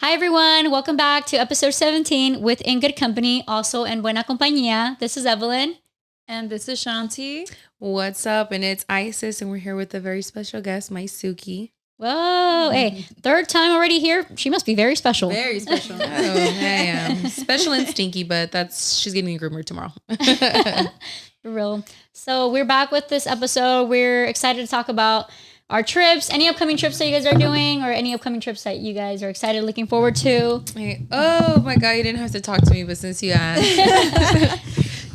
Hi everyone, welcome back to episode 17 with In Good Company, also en Buena Compañía. This is Evelyn. And this is Shanti. What's up? And it's Isis, and we're here with a very special guest, my Suki. Whoa, hey, third time already here. She must be very special. Very special. Oh, I am. Special and stinky, but she's getting groomer tomorrow. For real. So we're back with this episode. We're excited to talk about our trips, any upcoming trips that you guys are doing, or any upcoming trips that you guys are excited, looking forward to. Hey, oh my God, you didn't have to talk to me, but since you asked.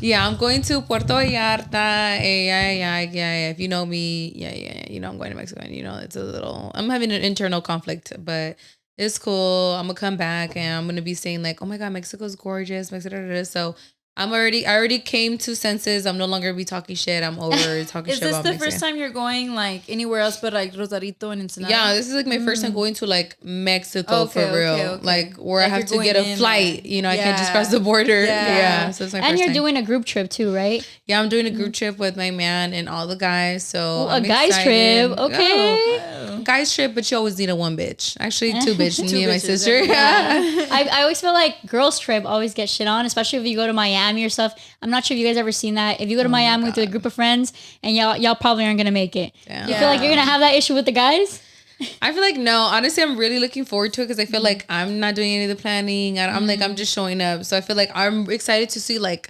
Yeah, I'm going to Puerto Vallarta. Yeah. If you know me, yeah. You know, I'm going to Mexico. And, you know, I'm having an internal conflict, but it's cool. I'm going to come back and I'm going to be saying like, oh my God, Mexico's gorgeous. Mexico. So I already came to senses. I'm no longer going to be talking shit. I'm over talking shit about Mexico. Is this the first time you're going like anywhere else but like Rosarito and Ensenada? Yeah, this is like my first time going to like Mexico for real. Okay. Like where I have to get a flight. You know, I can't just cross the border. Yeah. So it's my first time. And you're doing a group trip too, right? Yeah, I'm doing a group trip with my man and all the guys. So I'm guys excited. trip. Okay. Oh, guys trip, but you always need a one bitch. Actually, two bitches. Me and my sister. Yeah. I always feel like girls trip always get shit on, especially if you go to Miami or stuff. I'm not sure if you guys ever seen that. If you go to Miami with a group of friends and y'all probably aren't gonna make it. Yeah. You feel like you're gonna have that issue with the guys? I feel like no. Honestly, I'm really looking forward to it because I feel like I'm not doing any of the planning. I'm just showing up. So I feel like I'm excited to see like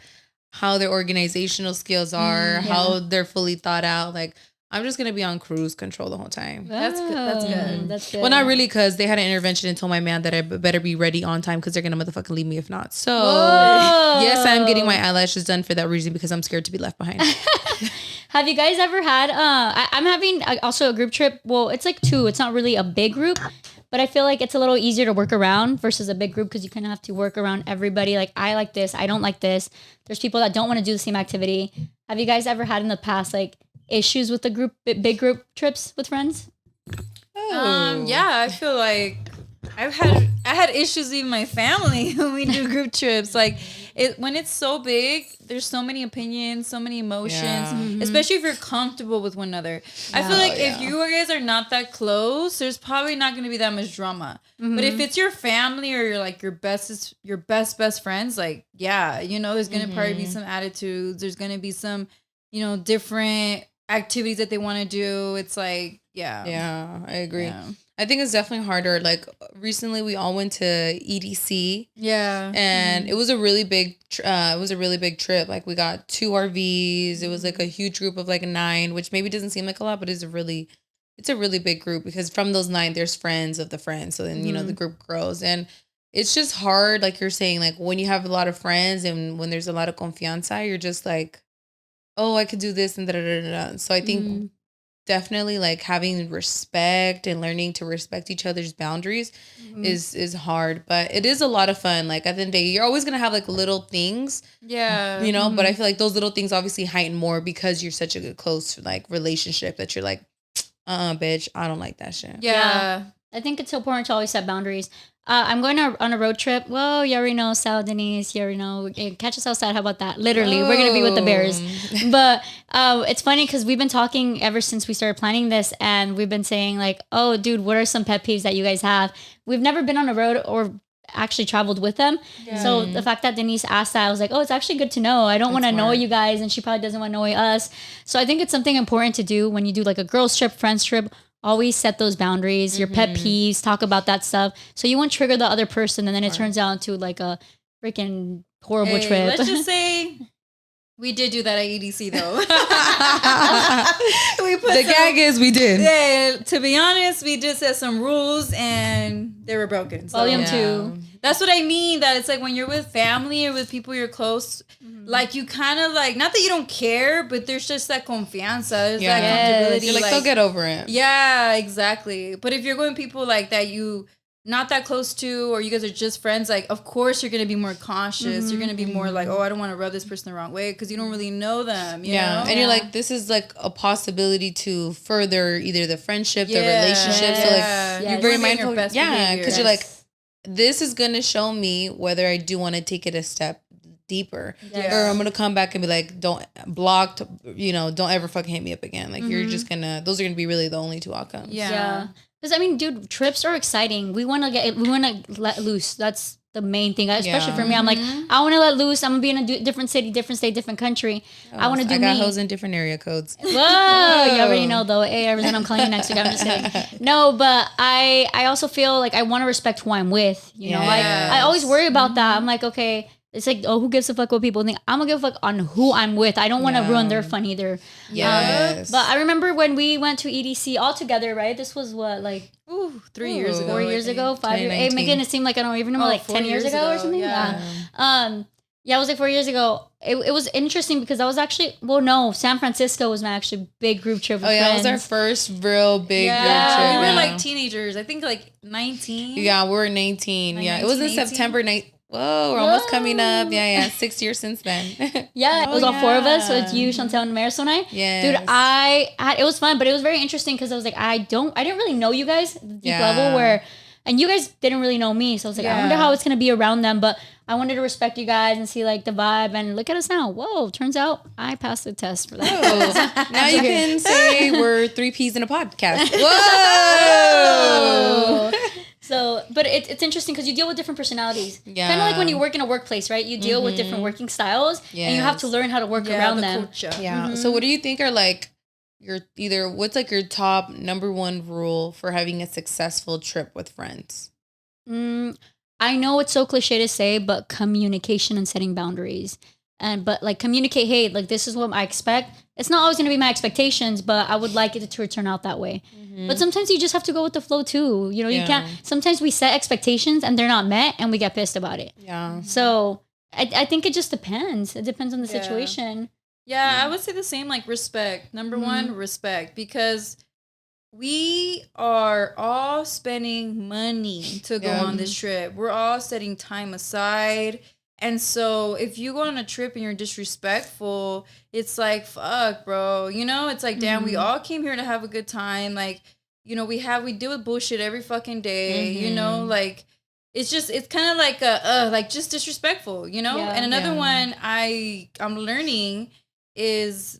how their organizational skills are, how they're fully thought out. Like I'm just gonna be on cruise control the whole time. That's good. That's good. Well, not really, because they had an intervention and told my man that I better be ready on time because they're gonna motherfucking leave me if not. So yes, I'm getting my eyelashes done for that reason because I'm scared to be left behind. Have you guys ever had? I'm having also a group trip. Well, it's like two. It's not really a big group, but I feel like it's a little easier to work around versus a big group because you kind of have to work around everybody. Like I like this, I don't like this. There's people that don't want to do the same activity. Have you guys ever had in the past like issues with the big group trips with friends? Yeah, I feel like I had issues with my family when we do group trips. Like when it's so big, there's so many opinions, so many emotions, especially if you're comfortable with one another. I feel like if you guys are not that close, there's probably not going to be that much drama. But if it's your family or your best friends, like, yeah, you know, there's going to probably be some attitudes. There's going to be some, you know, different activities that they want to do. It's like, Yeah, I agree. Yeah. I think it's definitely harder. Like recently, we all went to EDC. Yeah, and it was a really big. Trip. Like we got 2 RVs. It was like a huge group of like 9, which maybe doesn't seem like a lot, but it's a really big group because from those 9, there's friends of the friends. So then you know the group grows, and it's just hard. Like you're saying, like when you have a lot of friends and when there's a lot of confianza, you're just like, oh, I could do this and da. So I think definitely like having respect and learning to respect each other's boundaries is hard, but it is a lot of fun. Like at the end of the day, you're always gonna have like little things, you know. But I feel like those little things obviously heighten more because you're such a good close like relationship that you're like, bitch, I don't like that shit. Yeah. I think it's important to always set boundaries. I'm going on a road trip. Well, you already know, Sal, Denise. You already know. Catch us outside. How about that? Literally, we're going to be with the Bears. But it's funny because we've been talking ever since we started planning this. And we've been saying like, oh, dude, what are some pet peeves that you guys have? We've never been on a road or actually traveled with them. Yeah. So the fact that Denise asked that, I was like, oh, it's actually good to know. I don't want to annoy you guys. And she probably doesn't want to annoy us. So I think it's something important to do when you do like a girls trip, friends trip. Always set those boundaries, your pet peeves, talk about that stuff. So you won't trigger the other person and then it turns out into like a freaking horrible trip. Let's just say we did do that at EDC though. The gag is we did. Yeah, to be honest, we just set some rules and they were broken. So, Volume 2. That's what I mean. That it's like when you're with family or with people you're close, like you kind of like, not that you don't care, but there's just that confianza. There's that comfortability. You're like, they'll get over it. Yeah, exactly. But if you're going with people like that you not that close to, or you guys are just friends, like of course you're going to be more cautious. You're going to be more like, oh, I don't want to rub this person the wrong way because you don't really know them. You know? And you're like, this is like a possibility to further either the friendship, the relationship. So like you're very mindful. Because you're like, this is going to show me whether I do want to take it a step deeper, or I'm gonna come back and be like, don't ever fucking hit me up again. Like you're just gonna, those are gonna be really the only 2 outcomes. Yeah. Because I mean, dude, trips are exciting. We want to let loose. That's the main thing. Especially for me, I'm like, I want to let loose. I'm gonna be in a different city, different state, different country. I want to do. I got hoes in different area codes. Whoa, you already know though. Hey, Arizona, I'm calling you next week. I'm just kidding. No, but I also feel like I want to respect who I'm with. You know, like I always worry about that. I'm like, okay. It's like, oh, who gives a fuck what people think? I'm gonna give a fuck on who I'm with. I don't want to ruin their fun either. Yes. But I remember when we went to EDC all together, right? This was what, like 3 years ago. 4 years ago, 5 years. Hey, making it seem like I don't even remember, like 10 years ago or something. Yeah. Yeah, it was like 4 years ago. It was interesting because I was actually, well, no, San Francisco was my actually big group trip with friends. It was our first real big group trip. We were like teenagers. I think like 19. Yeah, we were 19. Like 19, it was in 18? September 9th. Whoa, we're almost coming up. Yeah. 6 years since then. Yeah, it was all four of us. So it's you, Chantel, and Marisol and I. Yeah. Dude, it was fun, but it was very interesting because I was like, I didn't really know you guys at the deep level where, and you guys didn't really know me. So I was like, I wonder how it's going to be around them. But I wanted to respect you guys and see like the vibe, and look at us now. Whoa, turns out I passed the test for that. Now you can say we're 3 peas in a podcast. Whoa. So, but it's interesting because you deal with different personalities. Yeah. Kind of like when you work in a workplace, right? You deal with different working styles, and you have to learn how to work around them. Culture. Yeah. So what do you think are like what's like your top number one rule for having a successful trip with friends? I know it's so cliche to say, but communication and setting boundaries. But like communicate, hey, like this is what I expect. It's not always going to be my expectations, but I would like it to turn out that way. But sometimes you just have to go with the flow too. You know, you can't, sometimes we set expectations and they're not met and we get pissed about it. Yeah. So I think it just depends. It depends on the situation. Yeah, I would say the same, like respect. Number one, respect. Because we are all spending money to go on this trip. We're all setting time aside. And so if you go on a trip and you're disrespectful, it's like, fuck, bro. You know, it's like, damn, we all came here to have a good time. Like, you know, we deal with bullshit every fucking day, you know, like, it's kind of like like just disrespectful, you know? And another one I'm learning is,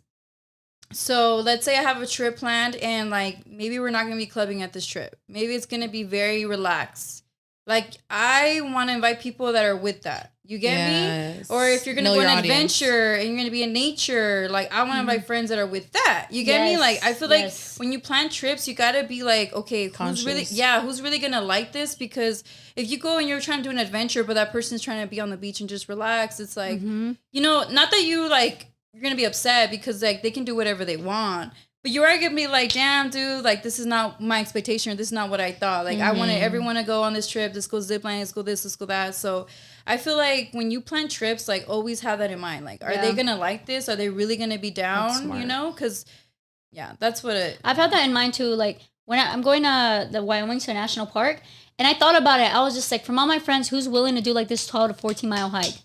so let's say I have a trip planned and like, maybe we're not going to be clubbing at this trip. Maybe it's going to be very relaxed. Like, I want to invite people that are with that. You get me? Or if you're going to go on an adventure and you're going to be in nature, like, I want to invite friends that are with that. You get me? Like, I feel like when you plan trips, you got to be like, okay, who's really going to like this? Because if you go and you're trying to do an adventure, but that person's trying to be on the beach and just relax, it's like, you know, not that you, like, you're going to be upset because, like, they can do whatever they want. But you are going to be like, damn, dude, like, this is not my expectation, or this is not what I thought. Like, I wanted everyone to go on this trip. Let's go zipline, let's go this, let's go that. So I feel like when you plan trips, like, always have that in mind. Like, are they going to like this? Are they really going to be down? You know? Because, that's what I've had that in mind, too. Like, when I'm going to the Wyoming National Park, and I thought about it. I was just like, from all my friends, who's willing to do, like, this 12 to 14-mile hike?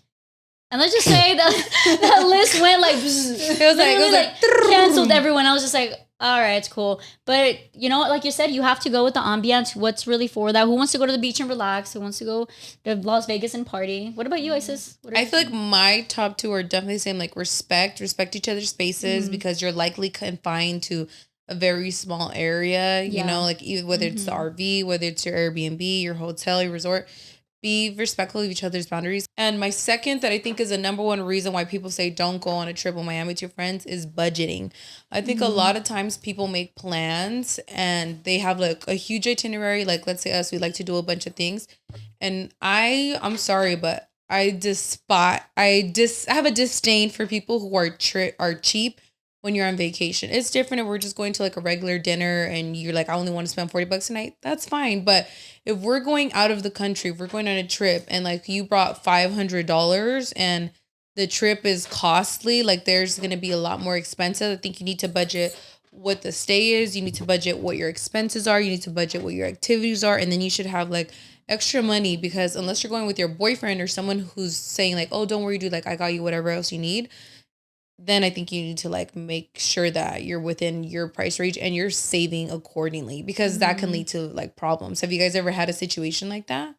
And let's just say that list went like, it was like canceled everyone. I was just like, all right, it's cool. But you know what, like you said, you have to go with the ambiance. What's really for that? Who wants to go to the beach and relax? Who wants to go to Las Vegas and party? What about you, Isis? I feel like my top two are definitely the same, like respect each other's spaces, because you're likely confined to a very small area, you know, like even whether it's the RV, whether it's your Airbnb, your hotel, your resort. Be respectful of each other's boundaries. And my second, that I think is the number one reason why people say don't go on a trip in Miami with your friends, is budgeting. I think a lot of times people make plans and they have like a huge itinerary. Like, let's say us, we like to do a bunch of things. And I'm sorry, but I have a disdain for people who are cheap when you're on vacation. It's different if we're just going to like a regular dinner and you're like, I only want to spend $40 a night. That's fine. But if we're going out of the country, if we're going on a trip and like you brought $500 and the trip is costly, like there's going to be a lot more expensive. I think you need to budget what the stay is. You need to budget what your expenses are. You need to budget what your activities are. And then you should have like extra money, because unless you're going with your boyfriend or someone who's saying like, oh, don't worry, dude, like I got you whatever else you need, then I think you need to like make sure that you're within your price range and you're saving accordingly, because that can lead to like problems. Have you guys ever had a situation like that?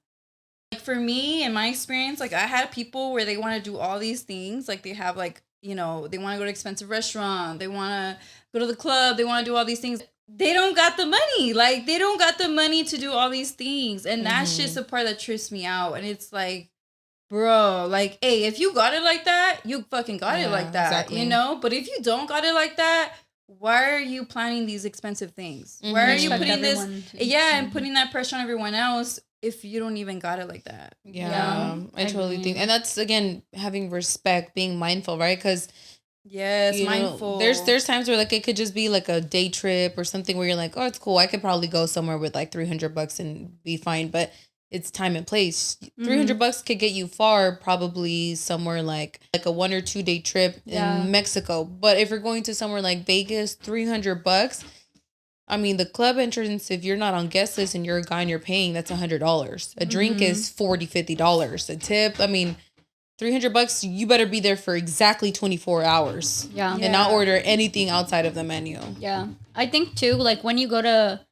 Like for me, in my experience, like I had people where they want to do all these things. Like they have like, you know, they want to go to an expensive restaurant. They want to go to the club. They want to do all these things. they don't got the money. Like, they don't got the money to do all these things. And that's just the part that trips me out. And it's like, bro, like, hey, if you got it like that, you fucking got it like that, exactly. you know? But if you don't got it like that, why are you planning these expensive things? Why are you putting this, and putting that pressure on everyone else if you don't even got it like that? Yeah, I totally think. And that's, again, having respect, being mindful, right? Because yes, mindful. There's times where like it could just be like a day trip or something where you're like, oh, it's cool. I could probably go somewhere with like $300 and be fine. But it's time and place. $300 could get you far, probably somewhere like a 1 or 2 day trip in Mexico. But if you're going to somewhere like Vegas, $300. I mean, the club entrance, if you're not on guest list and you're a guy and you're paying, that's $100. A drink is $40, $50. A tip, I mean, $300, you better be there for exactly 24 hours. Yeah. And not order anything outside of the menu. Yeah. I think too, like when you go to,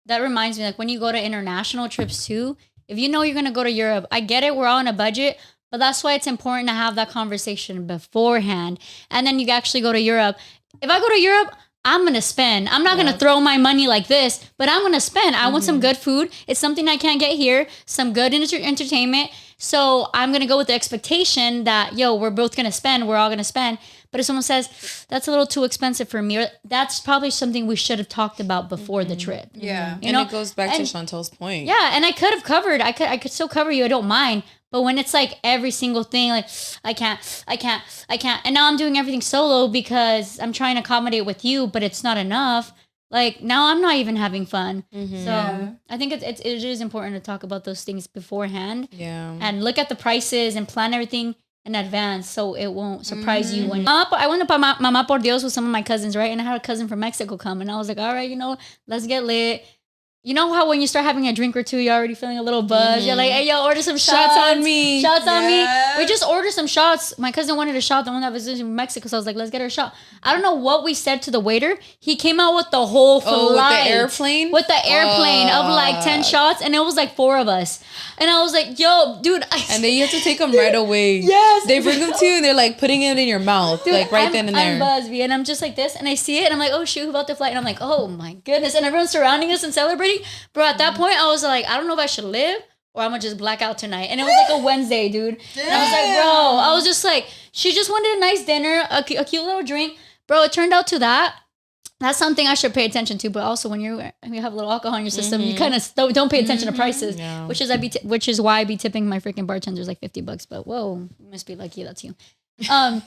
that reminds me, like when you go to international trips too, if you know you're going to go to Europe, I get it, we're all on a budget, but that's why it's important to have that conversation beforehand. And then you actually go to Europe. If I go to Europe, I'm going to spend. I'm not going to throw my money like this, but I'm going to spend. I want some good food. It's something I can't get here. Some good entertainment. So I'm going to go with the expectation that, yo, we're both going to spend. We're all going to spend. But if someone says, that's a little too expensive for me, or that's probably something we should have talked about before the trip. Yeah. You know? It goes back to Chantel's point. Yeah. And I could have covered, I could still cover you. I don't mind. But when it's like every single thing, like, I can't. And now I'm doing everything solo because I'm trying to accommodate with you, but it's not enough. Like, now I'm not even having fun. So I think it is important to talk about those things beforehand. Yeah. And look at the prices and plan everything in advance so it won't surprise you when I went to Mama por Dios with some of my cousins, right? And I had a cousin from Mexico come and I was like, all right, let's get lit. You know how when you start having a drink or two, you're already feeling a little buzz. You're like, hey, yo, order some shots. On me. Shots on me. We just ordered some shots. My cousin wanted a shot, the one that was in Mexico. So I was like, let's get her a shot. I don't know what we said to the waiter. He came out with the whole flight. With the airplane? With the airplane of like 10 shots. And it was like 4 of us. And I was like, yo, dude. And then you have to take them right away. Yes. They bring them to you and they're like putting it in your mouth. Dude, like right then and there. I'm Busby. And I'm just like this. And I see it. And I'm like, oh, shoot, who about the flight? And I'm like, oh, my goodness. And everyone's surrounding us and celebrating. Bro, at that point, I was like, I don't know if I should live or I'm gonna just black out tonight. And it was like a Wednesday, dude. And I was like, bro, I was just like, she just wanted a nice dinner, a cute little drink. Bro, it turned out to that's something I should pay attention to. But also when you have a little alcohol in your system, you kind of don't pay attention to prices, which is why I be tipping my freaking bartenders like $50. But whoa, you must be lucky that's you. So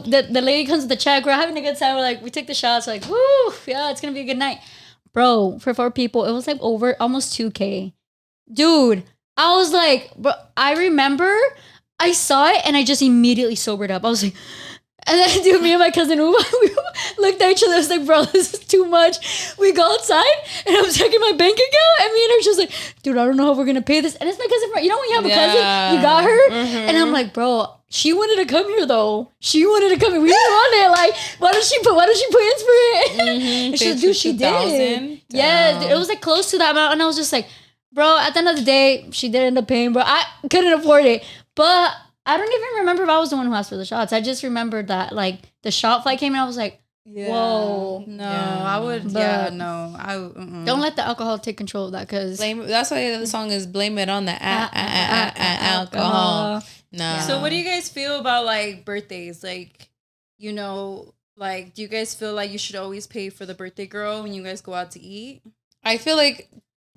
the lady comes with the check. We're having a good time. We take the shots. Like, woo, yeah, it's gonna be a good night. Bro, for 4 people, it was like over almost $2,000. Dude, I was like, bro, I remember I saw it and I just immediately sobered up. I was like, and then dude, me and my cousin, we looked at each other. I was like, bro, this is too much. We go outside and I'm checking my bank account. And me and her just like, dude, I don't know how we're going to pay this. And it's my cousin. You know when you have a cousin, you got her? And I'm like, bro, she wanted to come here though. She wanted to come here. We didn't want it. Like, why does she put in for it? And she was, dude, she did. Yeah, it was like close to that amount. And I was just like, bro, at the end of the day, she did end up paying, bro. I couldn't afford it. But I don't even remember if I was the one who asked for the shots. I just remembered that like the shot flight came and I was like, whoa. No, I would. Don't let the alcohol take control of that because that's why the song is "Blame It on the Alcohol." No. So what do you guys feel about like birthdays? Like, like do you guys feel like you should always pay for the birthday girl when you guys go out to eat? I feel like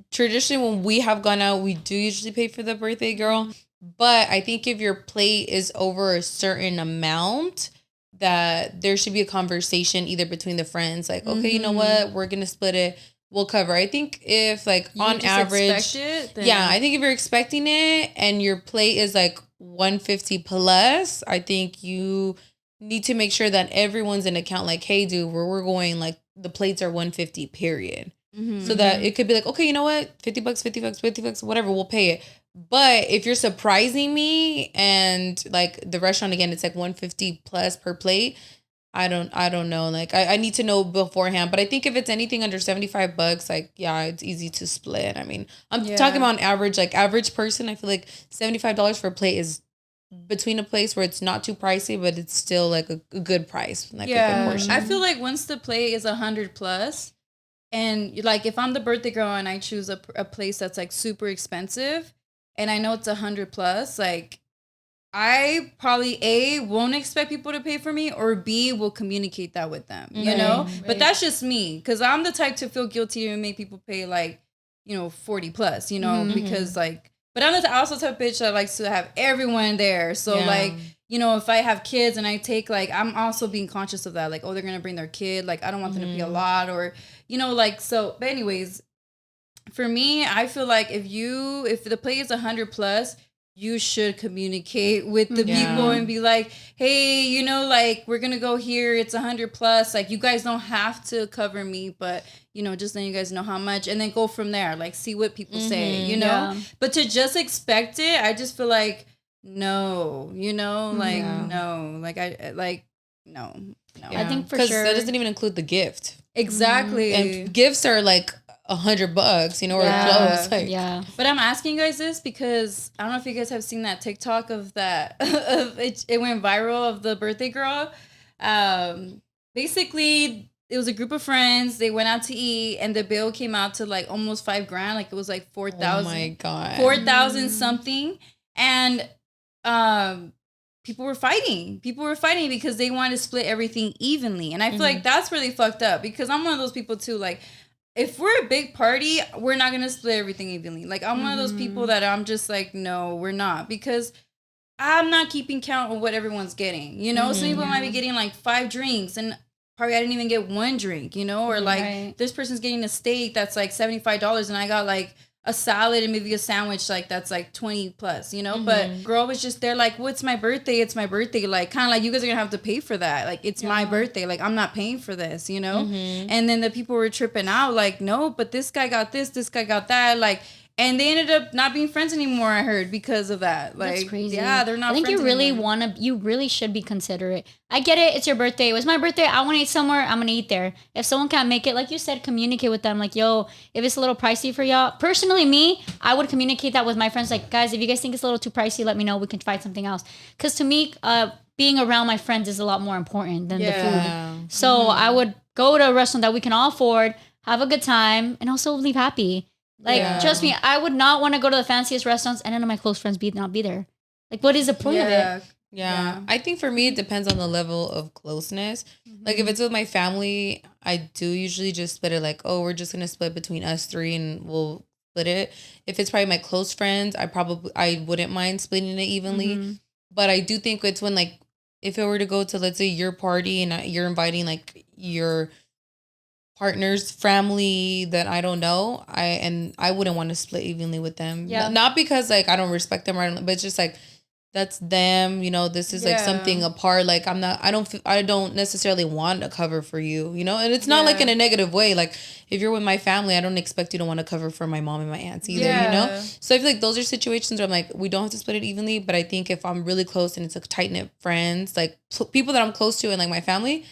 traditionally when we have gone out, we do usually pay for the birthday girl. But I think if your plate is over a certain amount, that there should be a conversation either between the friends, like, okay, you know what, we're gonna split it, we'll cover. I think if like you on average, I think if you're expecting it and your plate is like $150 plus, I think you need to make sure that everyone's in account. Like, hey, dude, where we're going, like the plates are $150, period. So that it could be like, okay, you know what, $50, whatever, we'll pay it. But if you're surprising me and like the restaurant again, it's like $150 plus per plate. I don't know. Like I need to know beforehand. But I think if it's anything under $75, like yeah, it's easy to split. I mean, I'm talking about average, like average person. I feel like $75 for a plate is between a place where it's not too pricey, but it's still like a good price, like a good Yeah, portion. I feel like once the plate is 100 plus, and like if I'm the birthday girl and I choose a place that's like super expensive, and I know it's 100 plus, like I probably A, won't expect people to pay for me, or B, will communicate that with them, you know? Right. But that's just me, because I'm the type to feel guilty and make people pay like, 40 plus, because like, but I also type of bitch that likes to have everyone there. So like, if I have kids and I take like, I'm also being conscious of that. Like, oh, they're going to bring their kid. Like, I don't want them to pay a lot or, like, so, but anyways, for me, I feel like if the play is 100 plus, you should communicate with the people and be like, hey, like we're gonna go here. It's 100 plus. Like you guys don't have to cover me, but just letting you guys know how much, and then go from there. Like see what people say, Yeah. But to just expect it, I just feel like no, like no, like no. I think for because sure that doesn't even include the gift. Exactly. And gifts are like $100, or clothes. Like. Yeah. But I'm asking you guys this because I don't know if you guys have seen that TikTok of that of it went viral of the birthday girl. Basically it was a group of friends. They went out to eat and the bill came out to like almost $5,000. Like it was like 4,000. Oh my God. 4,000 something. And people were fighting. People were fighting because they wanted to split everything evenly. And I feel like that's really fucked up because I'm one of those people too. Like if we're a big party, we're not going to split everything evenly. Like, I'm one of those people that I'm just like, no, we're not. Because I'm not keeping count of what everyone's getting. Some people might be getting like 5 drinks and probably I didn't even get 1 drink, or like this person's getting a steak that's like $75 and I got like a salad and maybe a sandwich like that's like 20 plus, but girl was just there like, well, it's my birthday, like kind of like you guys are gonna have to pay for that, like it's my birthday, like I'm not paying for this, and then the people were tripping out like, no, but this guy got this guy got that, like, and they ended up not being friends anymore, I heard, because of that. Like, that's crazy. Yeah, they're not. I think friends you really anymore. you really should be considerate. I get it. It's your birthday. It was my birthday. I want to eat somewhere. I'm going to eat there. If someone can't make it, like you said, communicate with them. Like, yo, if it's a little pricey for y'all. Personally, me, I would communicate that with my friends. Like, guys, if you guys think it's a little too pricey, let me know. We can find something else. Because to me, being around my friends is a lot more important than the food. So I would go to a restaurant that we can all afford, have a good time, and also leave happy. Like, trust me, I would not want to go to the fanciest restaurants and none of my close friends not be there. Like, what is the point of it? Yeah. I think for me, it depends on the level of closeness. Like, if it's with my family, I do usually just split it like, oh, we're just going to split between us 3 and we'll split it. If it's probably my close friends, I wouldn't mind splitting it evenly. But I do think it's when, like, if it were to go to, let's say, your party and you're inviting, like, your partner's family that I don't know, I wouldn't want to split evenly with them. Yeah. Not because like I don't respect them, but it's just like that's them. This is like something apart. Like I don't necessarily want to cover for you. And it's not like in a negative way. Like if you're with my family, I don't expect you to want to cover for my mom and my aunts either. So I feel like those are situations where I'm like, we don't have to split it evenly. But I think if I'm really close and it's a tight knit friends, like people that I'm close to and like my family.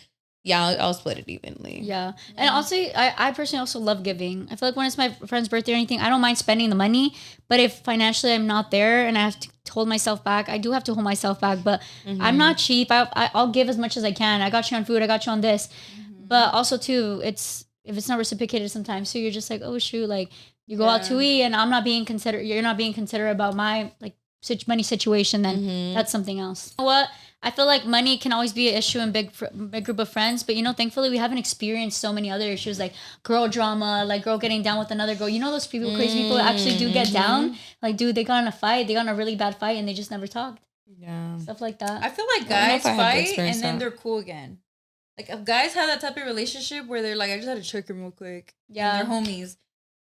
Yeah, I'll split it evenly. Yeah. And also, I personally also love giving. I feel like when it's my friend's birthday or anything, I don't mind spending the money. But if financially I'm not there and I have to hold myself back, I do have to hold myself back. But I'm not cheap. I'll give as much as I can. I got you on food. I got you on this. But also, too, if it's not reciprocated sometimes, so you're just like, oh, shoot, like you go out to eat and I'm not being considerate. You're not being considerate about my like money situation, then that's something else. You know what? I feel like money can always be an issue in big group of friends, but thankfully we haven't experienced so many other issues like girl drama, like girl getting down with another girl. Those people, crazy people that actually do get down. Like, dude, they got in a fight, they got in a really bad fight, and they just never talked. Yeah, stuff like that. I feel like guys fight and then they're cool again. Like if guys have that type of relationship where they're like, I just had to check him real quick. Yeah, they're homies.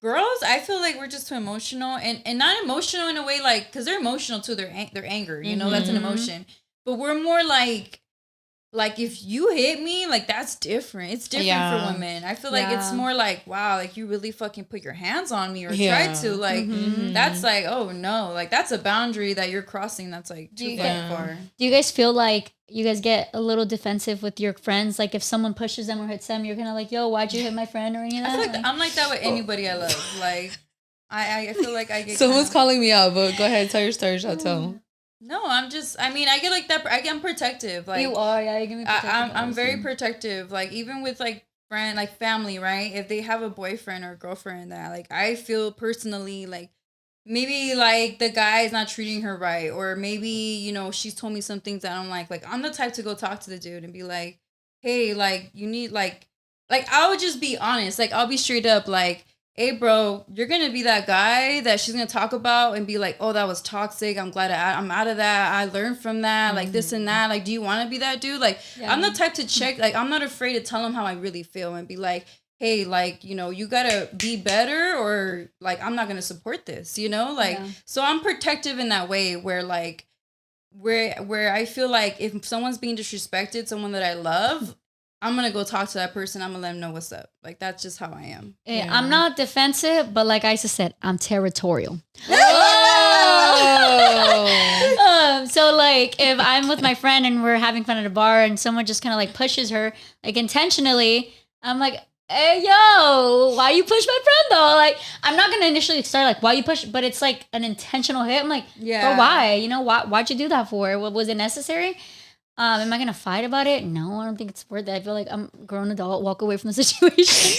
Girls, I feel like we're just too emotional and not emotional in a way like because they're emotional too. Their anger, that's an emotion. But we're more like if you hit me, like that's different. It's different for women. I feel like it's more like, wow, like you really fucking put your hands on me or tried to. Like that's like, oh no, like that's a boundary that you're crossing. That's like too fucking far. Do you guys feel like you guys get a little defensive with your friends? Like if someone pushes them or hits them, you're kind of like, yo, why'd you hit my friend or any of that? I feel like I'm like that with anybody I love. Like I feel like I get. Someone's calling me out, but go ahead, tell your story, Chantel. No, I mean, I get like that. I'm protective. Like You are, yeah. You give me protective. I'm very protective. Like even with like friend, like family, right? If they have a boyfriend or girlfriend that like I feel personally like maybe like the guy is not treating her right, or maybe she's told me some things that I don't like. Like I'm the type to go talk to the dude and be like, hey, like you need like I would just be honest. Like I'll be straight up like, hey bro, you're gonna be that guy that she's gonna talk about and be like, oh, that was toxic. I'm glad I'm out of that. I learned from that. Like this and that. Like, do you want to be that dude? Like, yeah. I'm the type to check. Like, I'm not afraid to tell him how I really feel and be like, hey, like, you gotta be better, or like I'm not gonna support this. Like, yeah. So I'm protective in that way where like where I feel like if someone's being disrespected, someone that I love, I'm going to go talk to that person. I'm going to let them know what's up. Like, that's just how I am. Yeah. I'm not defensive, but like Isa said, I'm territorial. So like if I'm with my friend and we're having fun at a bar and someone just kind of like pushes her, like intentionally, I'm like, hey, yo, why you push my friend though? Like, I'm not going to initially start like, why you push, but it's like an intentional hit. I'm like, yeah, bro, why? Why'd you do that for? Was it necessary? Am I gonna fight about it? No, I don't think it's worth it. I feel like I'm a grown adult. Walk away from the situation.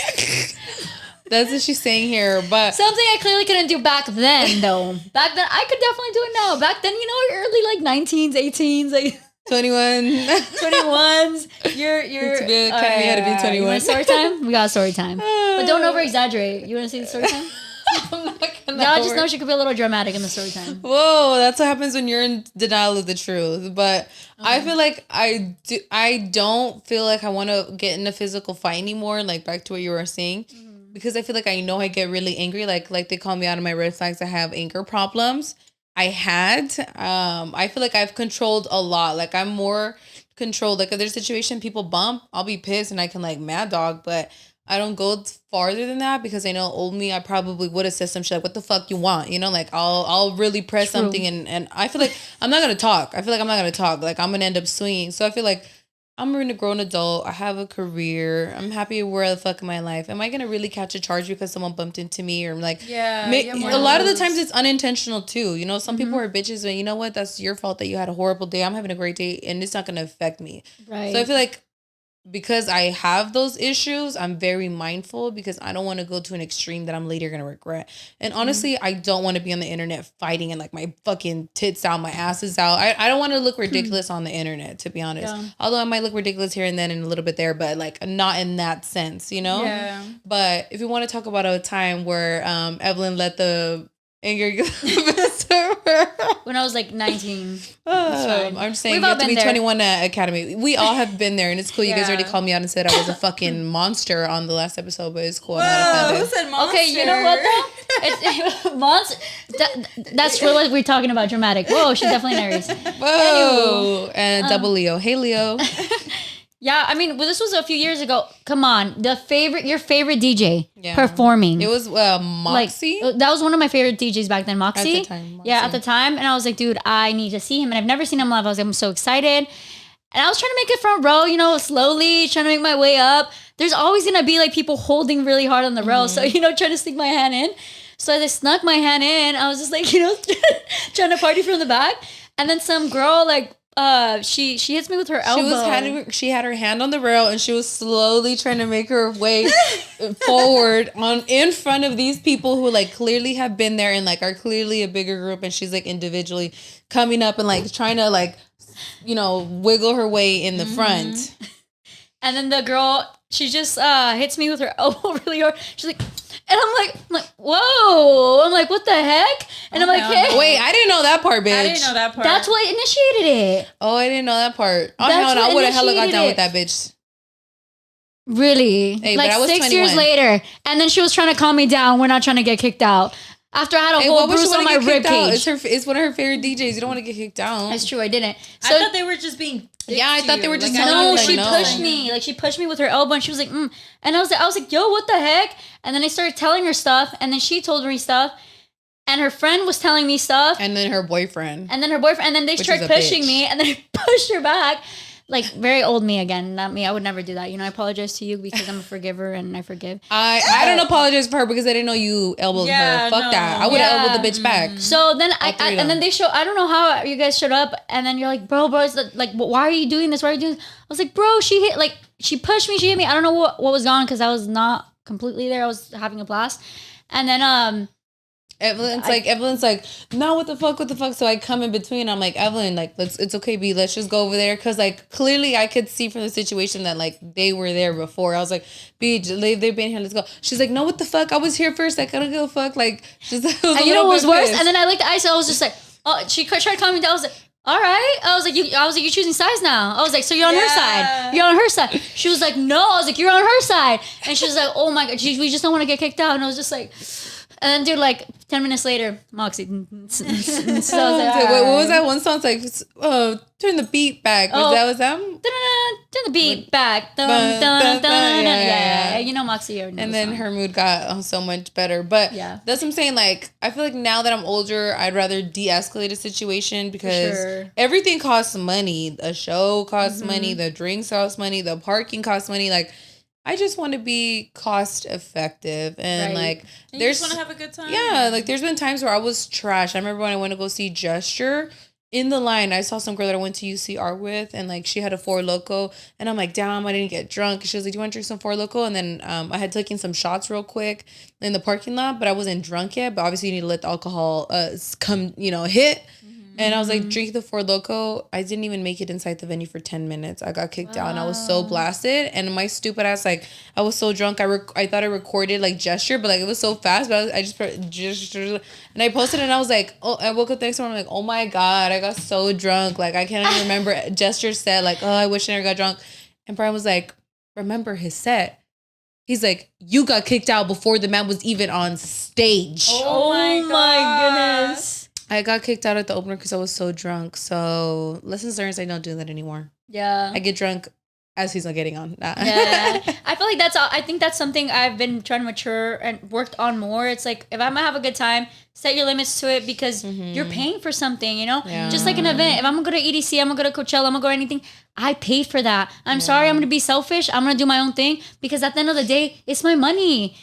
That's what she's saying here, but something I clearly couldn't do back then, though. Back then, I could definitely do it now. Back then, early like 19s, 18s, like 21s. You're. To be Academy had to be 21. You want story time? We got story time, but don't over exaggerate. You want to see the story time? No, I just know she could be a little dramatic in the story time. Whoa, that's what happens when you're in denial of the truth. But I feel like I don't feel like I want to get in a physical fight anymore. Like back to what you were saying, because I feel like I know I get really angry. Like they call me out of my red flags. I have anger problems. I feel like I've controlled a lot. Like I'm more controlled. Like if there's a situation people bump, I'll be pissed and I can like mad dog, but I don't go farther than that because I know old me, I probably would have said some shit like, what the fuck you want? Like I'll really press something and I feel like I'm not going to talk. I feel like I'm not going to talk. Like I'm going to end up swinging. So I feel like I'm a grown adult. I have a career. I'm happy where the fuck in my life. Am I going to really catch a charge because someone bumped into me or like, a lot of the times it's unintentional too. Some people are bitches and you know what? That's your fault that you had a horrible day. I'm having a great day and it's not going to affect me. Right. So I feel like because I have those issues, I'm very mindful because I don't want to go to an extreme that I'm later going to regret. And honestly, I don't want to be on the internet fighting and like my fucking tits out, my ass is out. I don't want to look ridiculous on the internet, to be honest. Yeah. Although I might look ridiculous here and then and a little bit there, but like not in that sense, Yeah. But if you want to talk about a time where Evelyn let the anger when I was like 19. I'm saying you have to be 21 at Academy. We all have been there, and it's cool. You guys already called me out and said I was a fucking monster on the last episode, but it's cool. I'm not offended. Who said monster? Okay, you know what though? Monster. That's what we're talking about. Dramatic. Whoa, she's definitely an Aries. Whoa, and double Leo. Hey, Leo. Yeah, I mean, this was a few years ago. Come on, your favorite DJ performing. It was Moxie. Like, that was one of my favorite DJs back then, Moxie. At the time, Moxie. Yeah, at the time, and I was like, dude, I need to see him, and I've never seen him live. I was like, I'm so excited, and I was trying to make it front row, slowly trying to make my way up. There's always gonna be like people holding really hard on the row, so trying to sneak my hand in. So as I snuck my hand in, I was just like, trying to party from the back, and then some girl like. She hits me with her elbow. She had her hand on the rail and she was slowly trying to make her way forward in front of these people who like clearly have been there and like are clearly a bigger group, and she's like individually coming up and like trying to like wiggle her way in the front. And then the girl, she just hits me with her elbow really hard. She's like, and I'm like, whoa. I'm like, what the heck? And I'm like, hey. Wait, I didn't know that part, bitch. I didn't know that part. That's what initiated it. Oh, I didn't know that part. Oh, hell no. I would have hella got down with that bitch. Really? Hey, like but I was 6 21. years later. And then she was trying to calm me down. We're not trying to get kicked out. After I had a whole bruise on my ribcage. It's one of her favorite DJs. You don't want to get kicked out. That's true. I didn't. So, I thought they were just being. I thought they were just. No, she pushed me. Like she pushed me with her elbow, and she was like, And I was like, yo, what the heck? And then I started telling her stuff, and then she told me stuff, and her friend was telling me stuff, and then her boyfriend, and then they started pushing me, and then I pushed her back. like very old me again, not me. I would never do that. You know, I apologize to you because I'm a forgiver and I forgive. I don't apologize for her because I didn't know you elbowed her. Fuck that. I would have elbowed the bitch back. So then and then they show. I don't know how you guys showed up, and then you're like, bro, it's like, why are you doing this? Why are you doing this? I was like, bro, she hit, like, she pushed me, she hit me. I don't know what was going on because I was not completely there. I was having a blast, and then Evelyn's like, no, what the fuck? So I come in between. I'm like, Evelyn, like, it's okay, B. Let's just go over there. Cause like, clearly I could see from the situation that like they were there before. I was like, B, they've been here. Let's go. She's like, no, what the fuck? I was here first. Like, I don't give a fuck. Like, just, and you know what was worse? And then I looked at Isa. I was just like, oh, she tried calling me down. I was like, all right. I was like, you're choosing sides now. I was like, so you're on her side. You're on her side. She was like, no. I was like, you're on her side. And she was like, oh my God, we just don't want to get kicked out. And I was just like, and then dude, like 10 minutes later, Moxie. So I was like, what was that one song? It's like, turn the beat back. Was that? Turn the beat back. Yeah. You know Moxie. And then her mood got so much better. But that's what I'm saying. Like, I feel like now that I'm older, I'd rather de-escalate a situation because everything costs money. A show costs money. The drinks cost money. The parking costs money. Like, I just want to be cost effective and like and you just want to have a good time. Yeah, like there's been times where I was trash. I remember when I went to go see Gesture in the line, I saw some girl that I went to UCR with, and like she had a Four Loko, and I'm like, damn, I didn't get drunk. She was like, do you want to drink some Four Loko? And then I had taken some shots real quick in the parking lot, but I wasn't drunk yet. But obviously you need to let the alcohol come, hit. And I was like, drink the Four Loko. I didn't even make it inside the venue for 10 minutes. I got kicked out and I was so blasted. And my stupid ass, like, I was so drunk. I thought I recorded like Gesture, but like it was so fast. But I just put Gesture. And I posted it and I was like, oh, I woke up the next morning. I'm like, oh my God, I got so drunk. Like, I can't even remember. Gesture said like, oh, I wish I never got drunk. And Brian was like, remember his set. He's like, you got kicked out before the man was even on stage. Oh my goodness. I got kicked out at the opener because I was so drunk. So lessons learned, I don't do that anymore. Yeah. I get drunk as he's not getting on. Yeah. I feel like I think that's something I've been trying to mature and worked on more. It's like, if I'm gonna have a good time, set your limits to it because you're paying for something, Yeah. Just like an event. If I'm gonna go to EDC, I'm gonna go to Coachella, I'm gonna go to anything, I paid for that. I'm sorry, I'm gonna be selfish. I'm gonna do my own thing because at the end of the day, it's my money.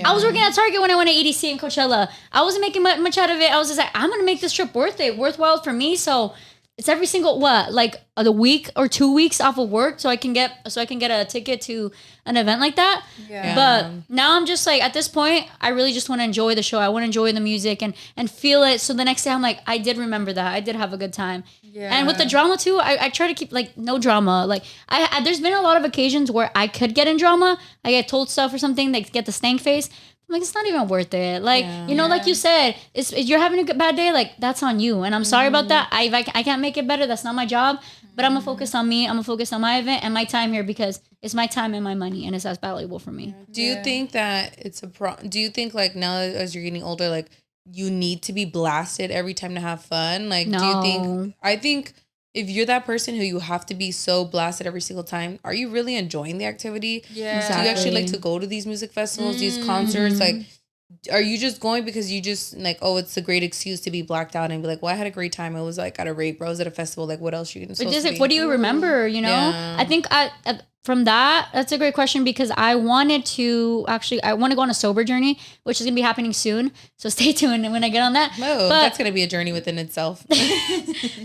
I was working at Target when I went to EDC and Coachella. I wasn't making much out of it. I was just like, I'm gonna make this trip worthwhile for me. So it's every single the week or 2 weeks off of work so I can get a ticket to an event like that. Yeah. But now I'm just like, at this point, I really just want to enjoy the show. I want to enjoy the music and feel it. So the next day I'm like, I did remember that. I did have a good time. Yeah. And with the drama too, I try to keep like no drama. Like there's been a lot of occasions where I could get in drama. I get told stuff or something, like get the stank face. I'm like, it's not even worth it. Like, like you said, if you're having a bad day, like that's on you. And I'm sorry about that. I can't make it better. That's not my job. But I'm going to focus on me. I'm going to focus on my event and my time here because it's my time and my money. And it's as valuable for me. Do you think that it's do you think like now as you're getting older, like you need to be blasted every time to have fun? Like, no. Do you think, I think if you're that person who you have to be so blasted every single time, are you really enjoying the activity? Yeah. Exactly. Do you actually like to go to these music festivals, these concerts? Like, are you just going because you just like, oh, it's a great excuse to be blacked out and be like, well, I had a great time. I was like at a rave, bro. I was at a festival. Like, what else are you going to But just like, what do you remember? Yeah. I think from that's a great question because I want to go on a sober journey, which is going to be happening soon. So stay tuned when I get on that. Oh, that's going to be a journey within itself.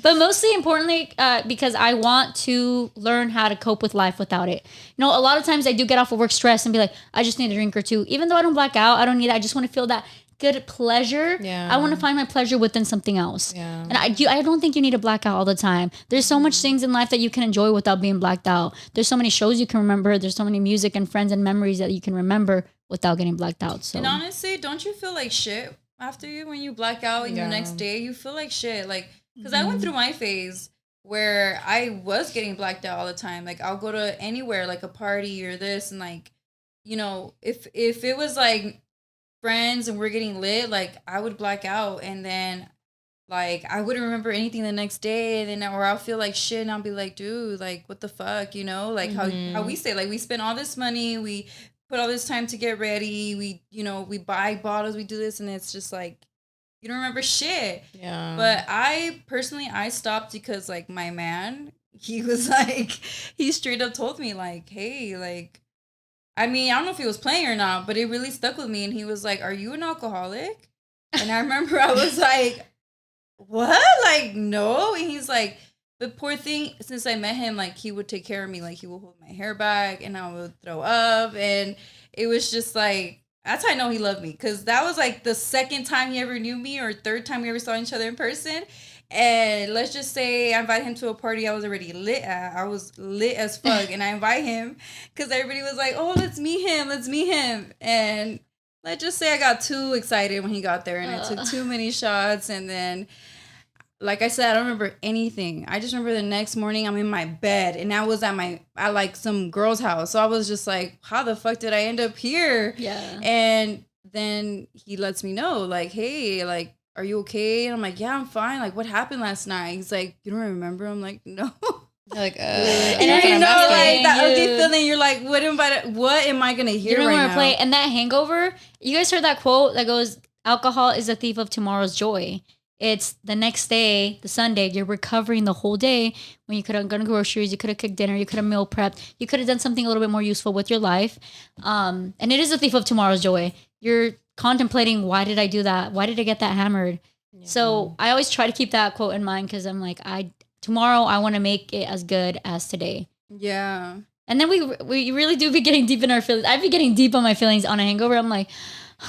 But mostly importantly, because I want to learn how to cope with life without it. A lot of times I do get off of work stressed and be like, I just need a drink or two. Even though I don't black out, I don't need it. I just want to feel that good pleasure. Yeah. I want to find my pleasure within something else. Yeah. And I don't think you need to black out all the time. There's so much things in life that you can enjoy without being blacked out. There's so many shows you can remember. There's so many music and friends and memories that you can remember without getting blacked out. So. And honestly, don't you feel like shit after when you black out and the next day you feel like shit? Like, because I went through my phase where I was getting blacked out all the time. Like, I'll go to anywhere, like a party or this, and like, if it was like friends and we're getting lit, like I would black out and then like I wouldn't remember anything the next day, and then or I'll feel like shit and I'll be like, dude, like what the fuck, like how we say, like we spend all this money, we put all this time to get ready, we buy bottles, we do this, and it's just like you don't remember shit. Yeah. But I personally stopped because like my man he was like, he straight up told me like, hey, like, I mean, I don't know if he was playing or not, but it really stuck with me. And he was like, are you an alcoholic? And I remember I was like, what? Like, no. And he's like, but poor thing, since I met him, like, he would take care of me. Like, he would hold my hair back and I would throw up. And it was just like, that's how I know he loved me. Because that was like the second time he ever knew me or third time we ever saw each other in person. And let's just say I invited him to a party I was already lit at. I was lit as fuck. And I invite him because everybody was like, oh, let's meet him. Let's meet him. And let's just say I got too excited when he got there. And I took too many shots. And then, like I said, I don't remember anything. I just remember the next morning I'm in my bed. And I was at like some girl's house. So I was just like, how the fuck did I end up here? Yeah. And then he lets me know, like, hey, like, are you okay? And I'm like, yeah, I'm fine. Like, what happened last night? He's like, you don't remember? I'm like, no. Like, and you know, like that ugly feeling. You're like, what am I gonna hear you don't right want now? to play. And that hangover, you guys heard that quote that goes, alcohol is a thief of tomorrow's joy. It's the next day, the Sunday, you're recovering the whole day when you could have gone to groceries, you could have cooked dinner, you could have meal prepped, you could have done something a little bit more useful with your life. And it is a thief of tomorrow's joy. You're contemplating, why did I do that? Why did I get that hammered? Yeah. So I always try to keep that quote in mind because I'm like, tomorrow I want to make it as good as today. Yeah. And then we really do be getting deep in our feelings. I'd be getting deep on my feelings on a hangover. I'm like,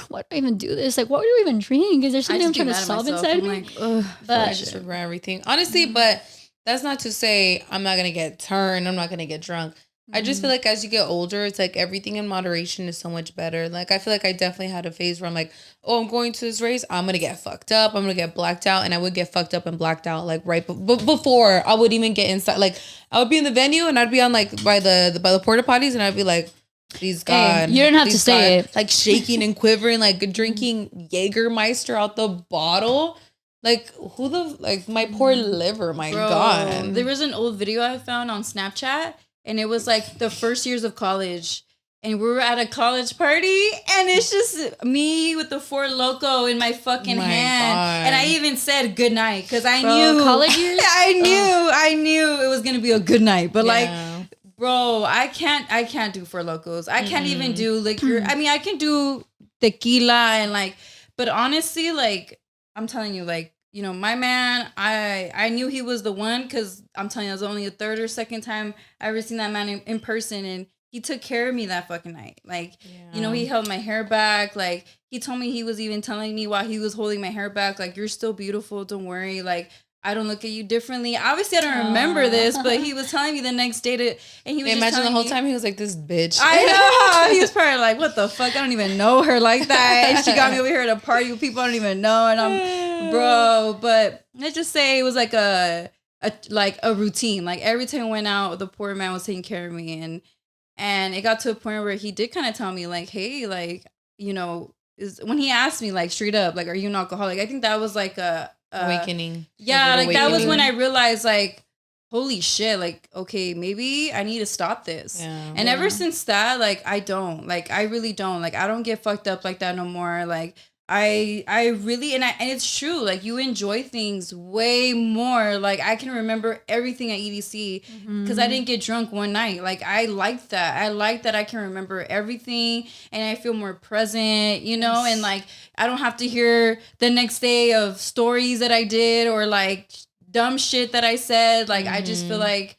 why do I even do this? Like, why do I even drink? Is there something I'm trying to solve inside me? Like, ugh, but I just regret everything. Honestly, but that's not to say I'm not going to get turned. I'm not going to get drunk. I just feel like as you get older, it's like everything in moderation is so much better. Like, I feel like I definitely had a phase where I'm like, oh, I'm going to this race. I'm going to get fucked up. I'm going to get blacked out. And I would get fucked up and blacked out like right before I would even get inside. Like, I would be in the venue and I'd be on like by the porta potties and I'd be like, please God. Hey, you don't have to say it. Like shaking and quivering, like drinking Jägermeister out the bottle. Like, my poor liver, my God. There was an old video I found on Snapchat. And it was like the first years of college. And we were at a college party. And it's just me with the Four Loko in my fucking hand. God. And I even said good night. Because I knew. College years? I knew it was going to be a good night. But like, bro, I can't do Four Lokos. I can't even do liquor. I mean, I can do tequila and like. But honestly, like, I'm telling you, like, you know, my man, I knew he was the one because I'm telling you, it was only the third or second time I ever seen that man in person. And he took care of me that fucking night. Like, you know, he held my hair back. Like, he told me he was even telling me while he was holding my hair back, like, you're still beautiful. Don't worry. Like, I don't look at you differently. Obviously, I don't remember this, but he was telling me the next day and he was imagine the whole time he was like, this bitch. I know. He was probably like, what the fuck? I don't even know her like that. And she got me over here at a party with people I don't even know. And I'm, bro, but let's just say it was like a routine. Like every time I went out, the poor man was taking care of me. And it got to a point where he did kind of tell me like, hey, like, you know, when he asked me like straight up, like, are you an alcoholic? I think that was like awakening. Yeah, like that was when I realized like, holy shit, like, okay, maybe I need to stop this. Yeah. And ever since that, like, I really don't. Like, I don't get fucked up like that no more. Like, I really, and it's true. Like, you enjoy things way more. Like, I can remember everything at EDC because I didn't get drunk one night. Like, I like that. I like that I can remember everything and I feel more present, you know? And like, I don't have to hear the next day of stories that I did or like dumb shit that I said. Like, I just feel like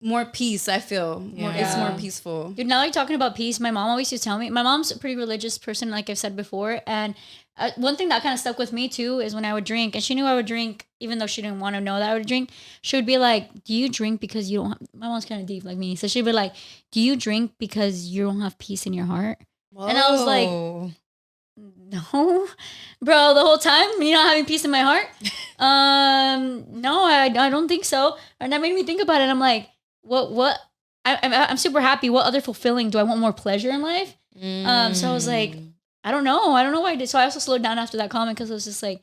more peace. I feel it's more peaceful. Dude, now you're talking about peace. My mom always used to tell me, my mom's a pretty religious person, like I've said before. And one thing that kind of stuck with me too is when I would drink, and she knew I would drink, even though she didn't want to know that I would drink. She would be like, do you drink because you don't have, my mom's kind of deep like me. So she'd be like, do you drink because you don't have peace in your heart? Whoa. And I was like, no, bro, the whole time you're not having peace in my heart. No, I don't think so. And that made me think about it. I'm like, what? I'm super happy. What other fulfilling? Do I want more pleasure in life? So I was like, I don't know why I did. So I also slowed down after that comment because I was just like,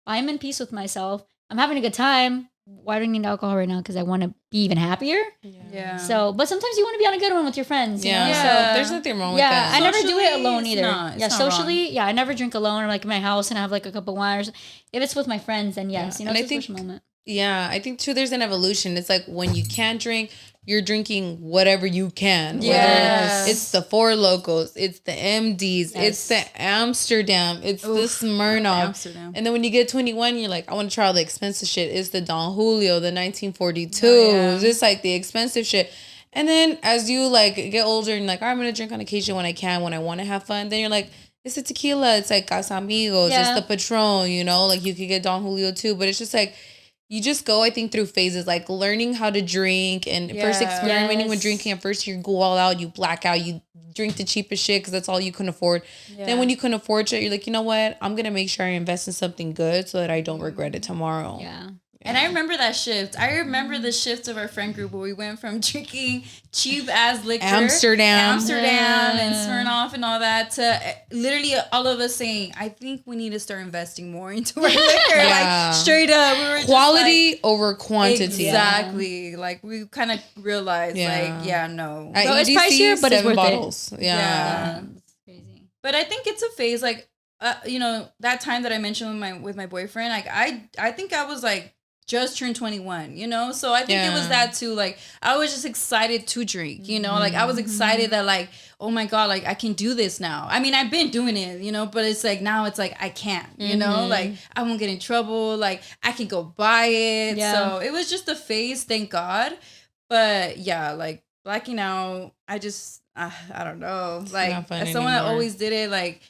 I'm in peace with myself. I'm having a good time. Why do I need alcohol right now? Because I want to be even happier. Yeah. So, but sometimes you want to be on a good one with your friends. You know? So there's nothing wrong with that. I never do it alone either. Socially, I never drink alone or like in my house and I have like a cup of wine. Or if it's with my friends, then yes, you know, it's a social moment. Yeah, I think too there's an evolution. It's like when you can't drink, you're drinking whatever you can. Yes. Whether it's the Four Locos, it's the MDs, it's the Amsterdam, it's the Smirnoff. Amsterdam. And then when you get 21, you're like, I want to try all the expensive shit. It's the Don Julio, the 1942. It's like the expensive shit. And then as you like get older and like, I'm going to drink on occasion when I can, when I want to have fun. Then you're like, it's the tequila. It's like Casamigos. It's the Patron, you know, like you could get Don Julio too. But it's just like, you just go, I think, through phases, like learning how to drink and first experimenting with drinking. At first, you go all out, you black out, you drink the cheapest shit because that's all you can afford. Yeah. Then when you can afford shit, you're like, you know what? I'm going to make sure I invest in something good so that I don't regret it tomorrow. Yeah. And I remember that shift. I remember the shift of our friend group where we went from drinking cheap ass liquor, Amsterdam and Smirnoff and all that, to literally all of us saying, I think we need to start investing more into our liquor. Like straight up, we were quality just like, over quantity. Exactly. Like we kind of realized, no. At so EDC, it's pricier, but it's worth bottles. it. Yeah. It's crazy. But I think it's a phase. Like, you know, that time that I mentioned with my boyfriend. Like, I think I was like, just turned 21, you know? So I think it was that too. Like, I was just excited to drink, you know? Like, I was excited that like, oh my God, like I can do this now. I mean, I've been doing it, you know, but it's like, now it's like, I can't, you know? Like, I won't get in trouble. Like, I can go buy it. Yeah. So it was just a phase, thank God. But yeah, like blacking out, I just, I don't know. Like, as someone that always did it, like,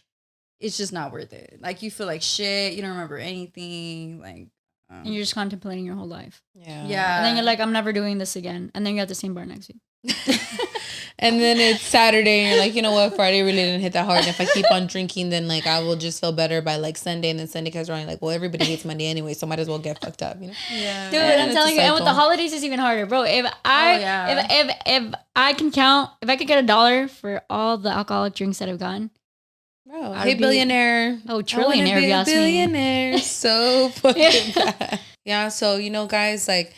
it's just not worth it. Like, you feel like shit. You don't remember anything. Like, and you're just contemplating your whole life. Yeah. And then you're like, I'm never doing this again. And then you're at the same bar next week. And then it's Saturday and you're like, you know what? Friday really didn't hit that hard. And if I keep on drinking, then like I will just feel better by like Sunday. And then Sunday comes around, like, well, everybody hates Monday anyway, so might as well get fucked up, you know? Yeah. Dude, I'm telling you, and with the holidays, it's even harder, bro. If I can count, if I could get $1 for all the alcoholic drinks that I've gotten. Bro, hey, billionaire. Oh, trillionaire, if you ask me. Billionaire. So fucking bad. Yeah, so, you know, guys, like,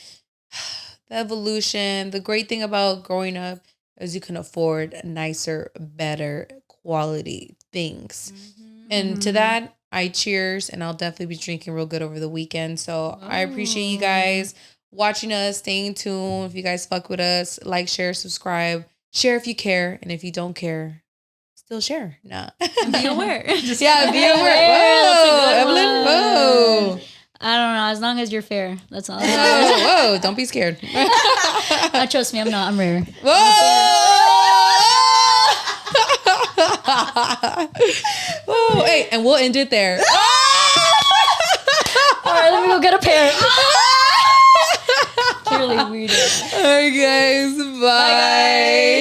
the evolution, the great thing about growing up is you can afford nicer, better quality things. And to that, I cheers, and I'll definitely be drinking real good over the weekend. So I appreciate you guys watching us, staying tuned. If you guys fuck with us, like, share, subscribe. Share if you care, and if you don't care, still share. Nah. And be aware. Be aware. Whoa, Evelyn. Whoa. I don't know. As long as you're fair, that's all. Whoa, don't be scared. Trust me, I'm not. I'm rare. Whoa. Hey, and we'll end it there. All right, let me go get a pair. Purely weird. All right, guys. Bye. Bye, guys.